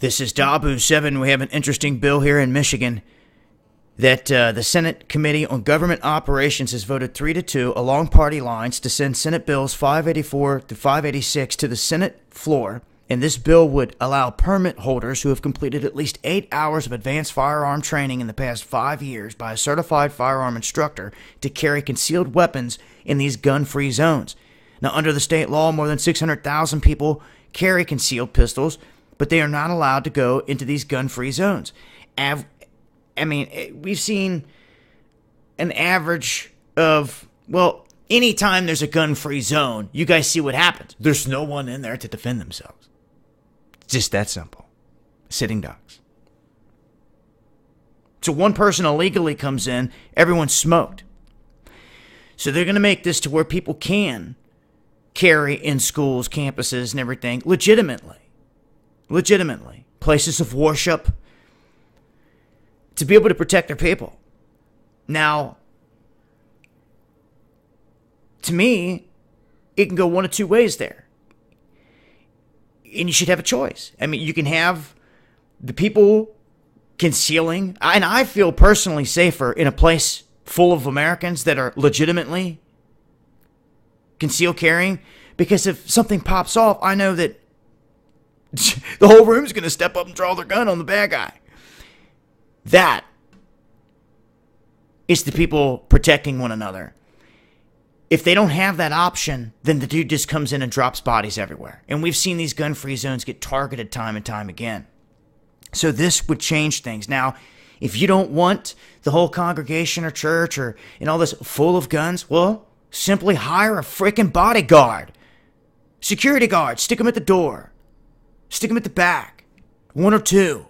This is Dabu 7. We have an interesting bill here in Michigan that the Senate Committee on Government Operations has voted 3-2 along party lines to send Senate Bills 584 to 586 to the Senate floor. And this bill would allow permit holders who have completed at least 8 hours of advanced firearm training in the past 5 years by a certified firearm instructor to carry concealed weapons in these gun-free zones. Now, under the state law, more than 600,000 people carry concealed pistols, but they are not allowed to go into these gun-free zones. We've seen an average of, anytime there's a gun-free zone, you guys see what happens. There's no one in there to defend themselves. It's just that simple. Sitting ducks. So one person illegally comes in, everyone's smoked. So they're going to make this to where people can carry in schools, campuses, and everything legitimately. Places of worship, to be able to protect their people. Now, to me, it can go one of two ways there. And you should have a choice. I mean, you can have the people concealing, and I feel personally safer in a place full of Americans that are legitimately concealed carrying, because if something pops off, I know that the whole room's going to step up and draw their gun on the bad guy. That is the people protecting one another. If they don't have that option, then the dude just comes in and drops bodies everywhere. And we've seen these gun-free zones get targeted time and time again. So this would change things. Now, if you don't want the whole congregation or church and all this full of guns, well, simply hire a freaking bodyguard. Security guard, stick them at the door. Stick them at the back. 1 or 2.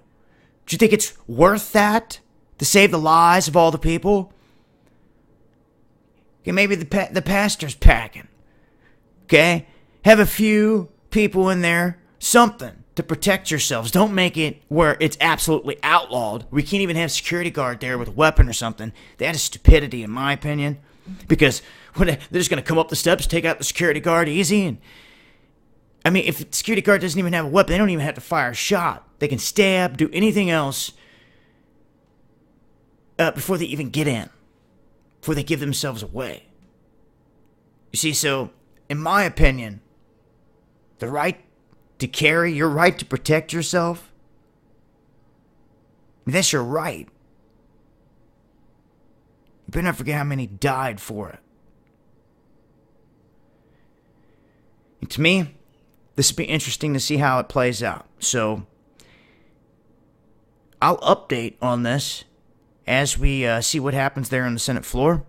Do you think it's worth that to save the lives of all the people? Okay, maybe the pastor's packing. Okay? Have a few people in there. Something to protect yourselves. Don't make it where it's absolutely outlawed. We can't even have a security guard there with a weapon or something. That is stupidity, in my opinion. Because they're just going to come up the steps, take out the security guard easy, and if the security guard doesn't even have a weapon, they don't even have to fire a shot. They can stab, do anything else before they even get in, before they give themselves away. You see, so, in my opinion, the right to carry, your right to protect yourself, that's your right. You better not forget how many died for it. And to me, this will be interesting to see how it plays out. So, I'll update on this as we see what happens there on the Senate floor.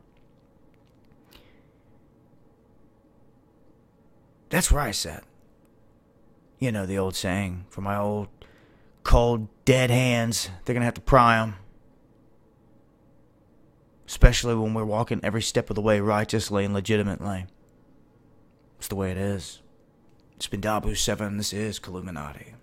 That's where I sat. You know the old saying, for my old, cold, dead hands, they're going to have to pry them. Especially when we're walking every step of the way righteously and legitimately. It's the way it is. It's been Dabu 7. This is Killuminati.